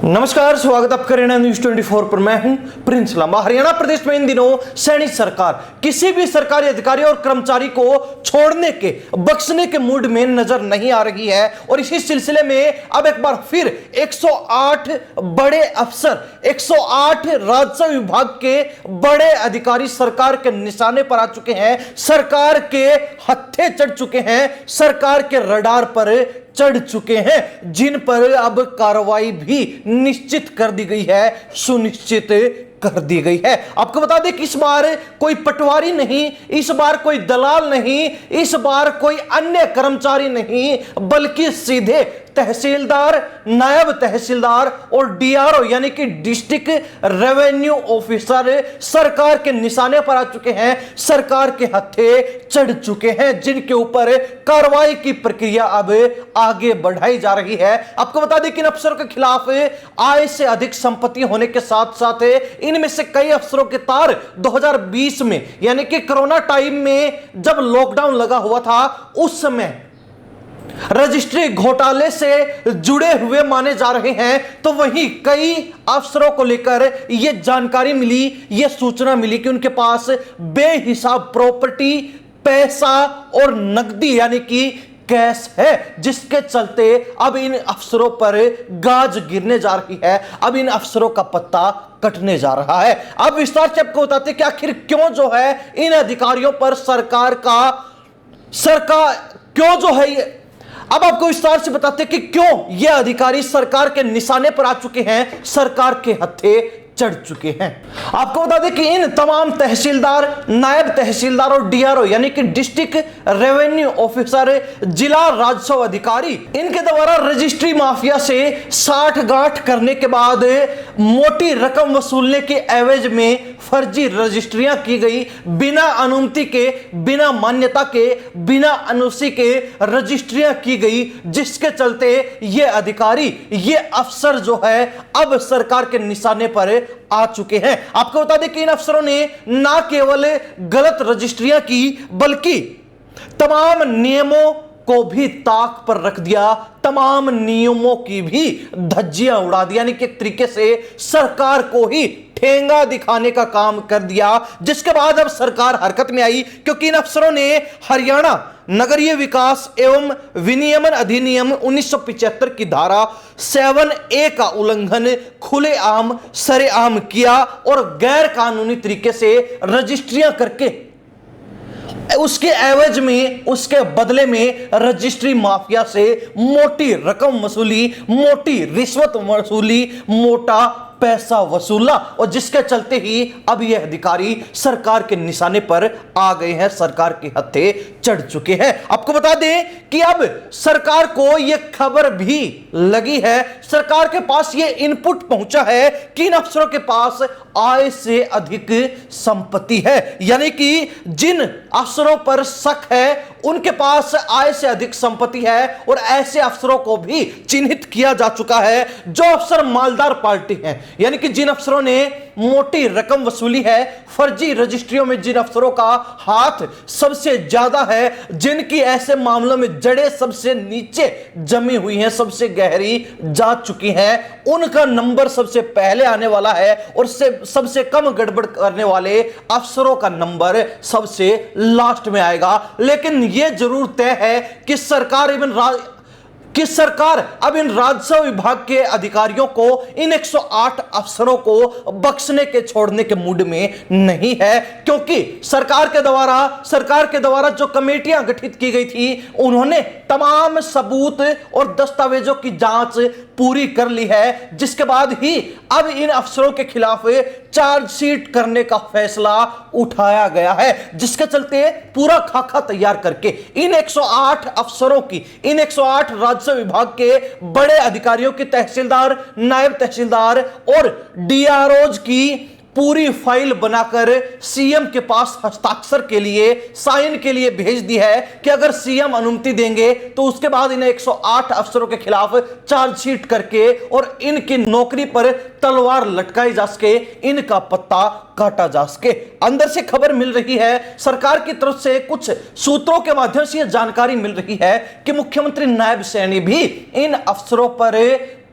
नमस्कार, स्वागत आपका हरियाणा न्यूज 24 पर। मैं हूं प्रिंस लांबा। हरियाणा प्रदेश में इन दिनों सैनिक सरकार किसी भी सरकारी अधिकारी और कर्मचारी को छोड़ने के बख्शने के मूड में नजर नहीं आ रही है और इसी सिलसिले में अब एक बार फिर 108 बड़े अफसर, 108 राजस्व विभाग के बड़े अधिकारी सरकार के निशाने पर आ चुके हैं, सरकार के हत्थे चढ़ चुके हैं, सरकार के रडार पर चढ़ चुके हैं, जिन पर अब कार्रवाई भी निश्चित कर दी गई है, सुनिश्चित कर दी गई है। आपको बता दें कि इस बार कोई पटवारी नहीं, इस बार कोई दलाल नहीं, इस बार कोई अन्य कर्मचारी नहीं, बल्कि सीधे तहसीलदार, नायब तहसीलदार और डीआरओ यानी कि डिस्ट्रिक्ट रेवेन्यू ऑफिसर सरकार के निशाने पर आ चुके हैं, सरकार के हत्थे चढ़ चुके हैं, जिनके ऊपर कार्रवाई की प्रक्रिया अब आगे बढ़ाई जा रही है। आपको बता दें कि इन अफसरों के खिलाफ आय से अधिक संपत्ति होने के साथ साथ इनमें से कई अफसरों के तार 2020 में यानी कि कोरोना टाइम में जब लॉकडाउन लगा हुआ था उस समय रजिस्ट्री घोटाले से जुड़े हुए माने जा रहे हैं। तो वहीं कई अफसरों को लेकर यह जानकारी मिली, यह सूचना मिली कि उनके पास बेहिसाब प्रॉपर्टी, पैसा और नकदी यानी कि कैश है, जिसके चलते अब इन अफसरों पर गाज गिरने जा रही है, अब इन अफसरों का पत्ता कटने जा रहा है। अब विस्तार से आपको बताते हैं कि आखिर क्यों जो है इन अधिकारियों पर सरकार क्यों जो है ये, अब आपको विस्तार से बताते हैं कि क्यों ये अधिकारी सरकार के निशाने पर आ चुके हैं, सरकार के हत्थे चढ़ चुके हैं। आपको बता दें कि इन तमाम तहसीलदार, नायब तहसीलदार और डीआरओ यानी कि डिस्ट्रिक्ट रेवेन्यू ऑफिसर, जिला राजस्व अधिकारी, इनके द्वारा रजिस्ट्री माफिया से साठ-गांठ करने के बाद मोटी रकम वसूलने के एवज में फर्जी रजिस्ट्रियां की गई, बिना अनुमति के, बिना मान्यता के, बिना एनओसी के रजिस्ट्रियां की गई, जिसके चलते ये अधिकारी, ये अफसर जो है अब सरकार के निशाने पर आ चुके हैं। आपको बता दें कि इन अफसरों ने ना केवल गलत रजिस्ट्रियां की बल्कि तमाम नियमों को भी ताक पर रख दिया, तमाम नियमों की भी धज्जियां उड़ा दी, यानी कि एक तरीके से सरकार को ही ठेंगा दिखाने का काम कर दिया, जिसके बाद अब सरकार हरकत में आई क्योंकि इन अफसरों ने हरियाणा नगरीय विकास एवं विनियमन अधिनियम 1975 की धारा 7A का उल्लंघन खुलेआम सरेआम किया और गैर कानूनी तरीके से रजिस्ट्रियां करके उसके एवज में, उसके बदले में रजिस्ट्री माफिया से मोटी रकम वसूली, मोटी रिश्वत वसूली, मोटा पैसा वसूला और जिसके चलते ही अब यह अधिकारी सरकार के निशाने पर आ गए हैं, सरकार के हत्थे चढ़ चुके हैं। आपको बता दें कि अब सरकार को यह खबर भी लगी है, सरकार के पास यह इनपुट पहुंचा है कि इन अफसरों के पास आय से अधिक संपत्ति है, यानी कि जिन अफसरों पर शक है उनके पास आय से अधिक संपत्ति है और ऐसे अफसरों को भी चिन्हित किया जा चुका है जो अफसर मालदार पार्टी हैं, यानी कि जिन अफसरों ने मोटी रकम वसूली है, फर्जी रजिस्ट्रियों में जिन अफसरों का हाथ सबसे ज्यादा है, जिनकी ऐसे मामलों में जड़ें सबसे नीचे जमी हुई हैं, सबसे गहरी जा चुकी हैं, उनका नंबर सबसे पहले आने वाला है और सबसे कम गड़बड़ करने वाले अफसरों का नंबर सबसे लास्ट में आएगा। लेकिन यह जरूर तय है कि सरकार अब इन राजस्व विभाग के अधिकारियों को, इन 108 अफसरों को बख्शने के, छोड़ने के मूड में नहीं है, क्योंकि सरकार के द्वारा जो कमेटियां गठित की गई थी उन्होंने तमाम सबूत और दस्तावेजों की जांच पूरी कर ली है, जिसके बाद ही अब इन अफसरों के खिलाफ चार्जशीट करने का फैसला उठाया गया है, जिसके चलते पूरा खाका तैयार करके इन 108 अफसरों की, इन 108 राजस्व विभाग के बड़े अधिकारियों की, तहसीलदार, नायब तहसीलदार और डीआरओज की पूरी फाइल बनाकर सीएम के पास हस्ताक्षर के लिए, साइन के लिए भेज दी है कि अगर सीएम अनुमति देंगे तो उसके बाद इन्हें 108 अफसरों के खिलाफ चार्जशीट करके और इनकी नौकरी पर तलवार लटकाई जा सके, इनका पत्ता काटा जा सके। अंदर से खबर मिल रही है, सरकार की तरफ से कुछ सूत्रों के माध्यम से यह जानकारी मिल रही है कि मुख्यमंत्री नायब सैनी भी इन अफसरों पर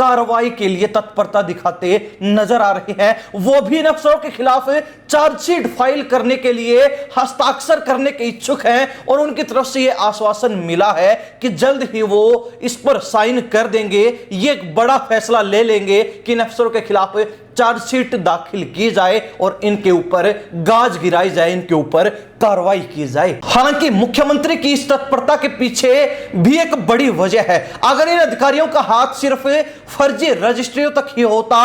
कार्रवाई के लिए तत्परता दिखाते नजर आ रहे हैं। वो भी इन अफसरों के खिलाफ चार्जशीट फाइल करने के लिए हस्ताक्षर करने के इच्छुक हैं और उनकी तरफ से यह आश्वासन मिला है कि जल्द ही वो इस पर साइन कर देंगे। ये एक बड़ा फैसला ले लेंगे कि इन अफसरों के खिलाफ चार्जशीट दाखिल की जाए और इनके ऊपर गाज गिराई जाए, इनके ऊपर कार्रवाई की जाए। हालांकि मुख्यमंत्री की इस तत्परता के पीछे भी एक बड़ी वजह है। अगर इन अधिकारियों का हाथ सिर्फ फर्जी रजिस्ट्रियों तक ही होता,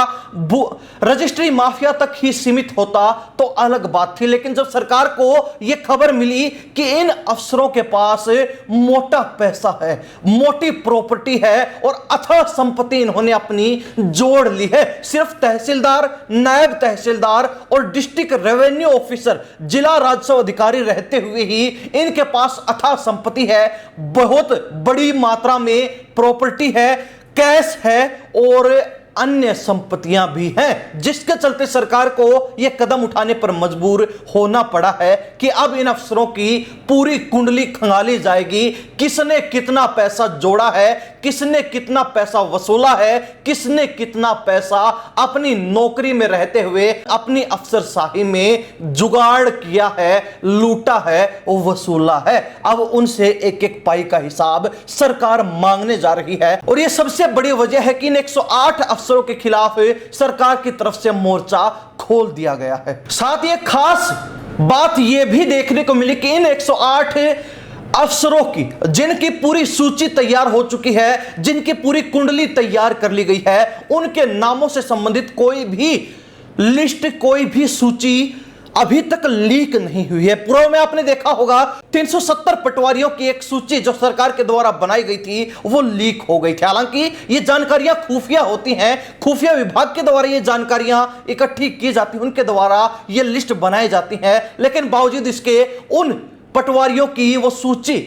रजिस्ट्री माफिया तक ही सीमित होता तो अलग बात थी। लेकिन जब सरकार को यह खबर मिली कि इन अफसरों के पास मोटा पैसा है, मोटी प्रॉपर्टी है और अथाह संपत्ति इन्होंने अपनी जोड़ ली है, सिर्फ तहसीलदार, नायब तहसीलदार और डिस्ट्रिक्ट रेवेन्यू ऑफिसर, जिला राजस्व अधिकारी रहते हुए ही इनके पास अथाह संपत्ति है, बहुत बड़ी मात्रा में प्रॉपर्टी है, कैश है और अन्य संपत्तियां भी हैं, जिसके चलते सरकार को यह कदम उठाने पर मजबूर होना पड़ा है कि अब इन अफसरों की पूरी कुंडली खंगाली जाएगी। किसने कितना पैसा जोड़ा है, किसने कितना पैसा वसूला है, किसने कितना पैसा अपनी नौकरी में रहते हुए अपनी अफसरशाही में जुगाड़ किया है, लूटा है, वसूला है। अब उनसे एक एक पाई का हिसाब सरकार मांगने जा रही है और यह सबसे बड़ी वजह है कि इन 108 अफसरों के खिलाफ सरकार की तरफ से मोर्चा खोल दिया गया है। साथ ही एक खास बात यह भी देखने को मिली कि इन 108 अफसरों की, जिनकी पूरी सूची तैयार हो चुकी है, जिनकी पूरी कुंडली तैयार कर ली गई है, उनके नामों से संबंधित कोई भी लिस्ट, कोई भी सूची अभी तक लीक नहीं हुई है। पूर्व में आपने देखा होगा 370 पटवारियों की एक सूची जो सरकार के द्वारा बनाई गई थी वो लीक हो गई थी। हालांकि ये जानकारियां खुफिया होती हैं, खुफिया विभाग के द्वारा ये जानकारियां इकट्ठी की जाती हैं, उनके द्वारा ये लिस्ट बनाई जाती है, लेकिन बावजूद इसके उन पटवारियों की वो सूची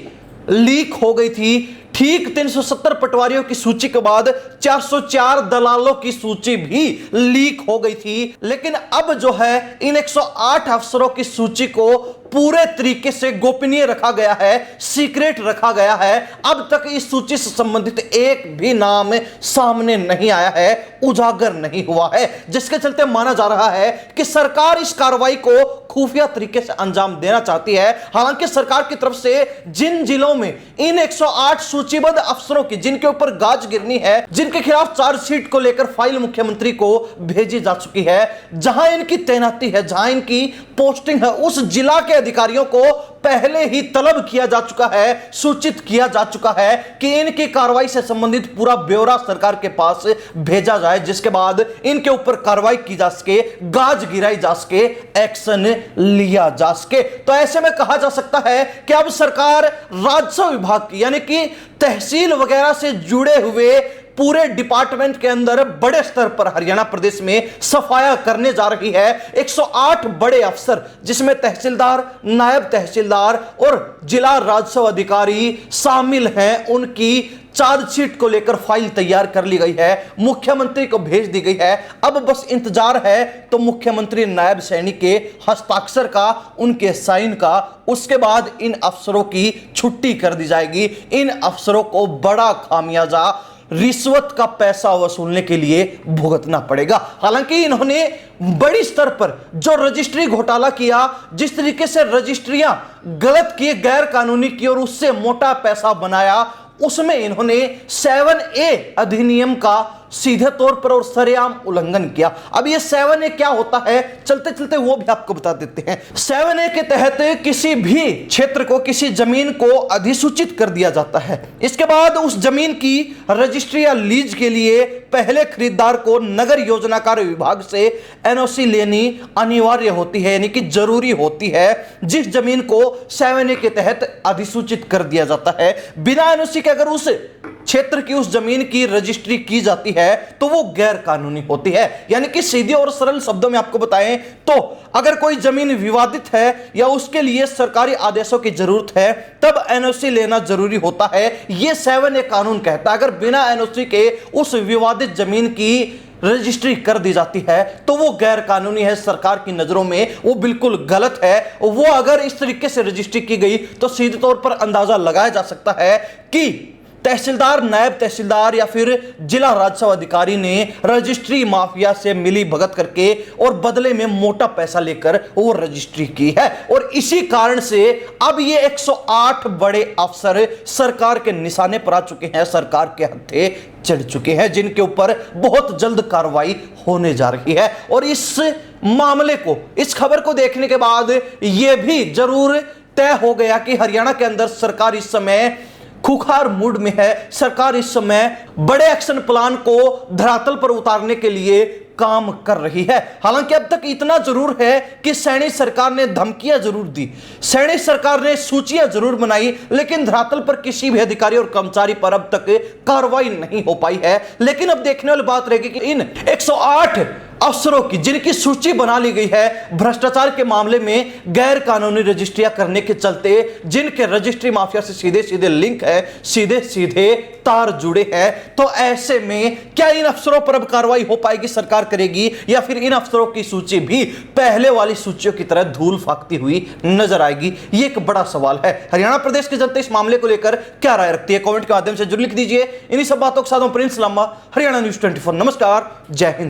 लीक हो गई थी। ठीक 370 पटवारियों की सूची के बाद 404 दलालों की सूची भी लीक हो गई थी। लेकिन अब जो है इन 108 अफसरों की सूची को पूरे तरीके से गोपनीय रखा गया है, सीक्रेट रखा गया है। अब तक इस सूची से संबंधित एक भी नाम सामने नहीं आया है, उजागर नहीं हुआ है, जिसके चलते माना जा रहा है कि सरकार इस कार्रवाई को खुफिया तरीके से अंजाम देना चाहती है। हालांकि सरकार की तरफ से जिन जिलों में इन 108 सूचीबद्ध अफसरों की, जिनके ऊपर गाज गिरनी है, जिनके खिलाफ चार्जशीट को लेकर फाइल मुख्यमंत्री को भेजी जा चुकी है, जहां इनकी तैनाती है, जहां इनकी पोस्टिंग है, उस जिला के अधिकारियों को पहले ही तलब किया जा चुका है, सूचित किया जा चुका है कि इनकी कार्रवाई से संबंधित पूरा ब्यौरा सरकार के पास भेजा जाए, जिसके बाद इनके ऊपर कार्रवाई की जा सके, गाज गिराई जा सके, एक्शन लिया जा सके। तो ऐसे में कहा जा सकता है कि अब सरकार राजस्व विभाग की, यानी कि तहसील वगैरह से जुड़े हुए पूरे डिपार्टमेंट के अंदर बड़े स्तर पर हरियाणा प्रदेश में सफाया करने जा रही है। 108 बड़े अफसर, जिसमें तहसीलदार, नायब तहसीलदार और जिला राजस्व अधिकारी शामिल हैं, उनकी चार्जशीट को लेकर फाइल तैयार कर ली गई है, मुख्यमंत्री को भेज दी गई है। अब बस इंतजार है तो मुख्यमंत्री नायब सैनिक के हस्ताक्षर का, उनके साइन का। उसके बाद इन अफसरों की छुट्टी कर दी जाएगी। इन अफसरों को बड़ा खामियाजा रिश्वत का पैसा वसूलने के लिए भुगतना पड़ेगा। हालांकि इन्होंने बड़ी स्तर पर जो रजिस्ट्री घोटाला किया, जिस तरीके से रजिस्ट्रियां गलत की, गैर कानूनी की और उससे मोटा पैसा बनाया, उसमें इन्होंने 7A अधिनियम का सीधे तौर पर और सरेआम उल्लंघन किया। अब ये 7A क्या होता है, चलते चलते वो भी आपको बता देते हैं। 7A के तहत किसी भी क्षेत्र को, किसी जमीन को अधिसूचित कर दिया जाता है। इसके बाद उस जमीन की रजिस्ट्री या लीज के लिए पहले खरीदार को नगर योजना कार्य विभाग से NOC लेनी अनिवार्य होती है, यानी कि जरूरी होती है। जिस जमीन को 7A के तहत अधिसूचित कर दिया जाता है, बिना NOC के अगर उस क्षेत्र की, उस जमीन की रजिस्ट्री की जाती है तो वो गैर कानूनी होती है। यानी कि सीधे और सरल शब्दों में आपको बताएं तो अगर कोई जमीन विवादित है या उसके लिए सरकारी आदेशों की जरूरत है, तब NOC लेना जरूरी होता है। यह 7A कानून कहता है। अगर बिना NOC के उस विवादित जमीन की रजिस्ट्री कर दी जाती है तो वो गैर कानूनी है, सरकार की नजरों में वो बिल्कुल गलत है। वो अगर इस तरीके से रजिस्ट्री की गई तो सीधे तौर पर अंदाजा लगाया जा सकता है कि तहसीलदार, नायब तहसीलदार या फिर जिला राजस्व अधिकारी ने रजिस्ट्री माफिया से मिली भगत करके और बदले में मोटा पैसा लेकर वो रजिस्ट्री की है। और इसी कारण से अब ये 108 बड़े अफसर सरकार के निशाने पर आ चुके हैं, सरकार के हत्थे चढ़ चुके हैं, जिनके ऊपर बहुत जल्द कार्रवाई होने जा रही है। और इस मामले को, इस खबर को देखने के बाद यह भी जरूर तय हो गया कि हरियाणा के अंदर सरकार इस समय खुखार मूड में है। सरकार इस समय बड़े एक्शन प्लान को धरातल पर उतारने के लिए काम कर रही है। हालांकि अब तक इतना जरूर है कि सैनी सरकार ने धमकियां जरूर दी, सैनी सरकार ने सूचियां जरूर बनाई, लेकिन धरातल पर किसी भी अधिकारी और कर्मचारी पर अब तक कार्रवाई नहीं हो पाई है। लेकिन अब देखने वाली बात रहेगी कि इन 108 अफसरों की, जिनकी सूची बना ली गई है भ्रष्टाचार के मामले में, गैर कानूनी रजिस्ट्रियां करने के चलते, जिनके रजिस्ट्री माफिया से सीधे सीधे लिंक है, सीधे सीधे तार जुड़े हैं, तो ऐसे में क्या इन अफसरों पर अब कार्रवाई हो पाएगी, सरकार करेगी, या फिर इन अफसरों की सूची भी पहले वाली सूचियों की तरह धूल फाकती हुई नजर आएगी? ये एक बड़ा सवाल है। हरियाणा प्रदेश की जनता इस मामले को लेकर क्या राय रखती है, कमेंट के माध्यम से जरूर लिख दीजिए। इन्हीं सब बातों के साथ प्रिंस लांबा, हरियाणा न्यूज़ 24। नमस्कार, जय हिंद।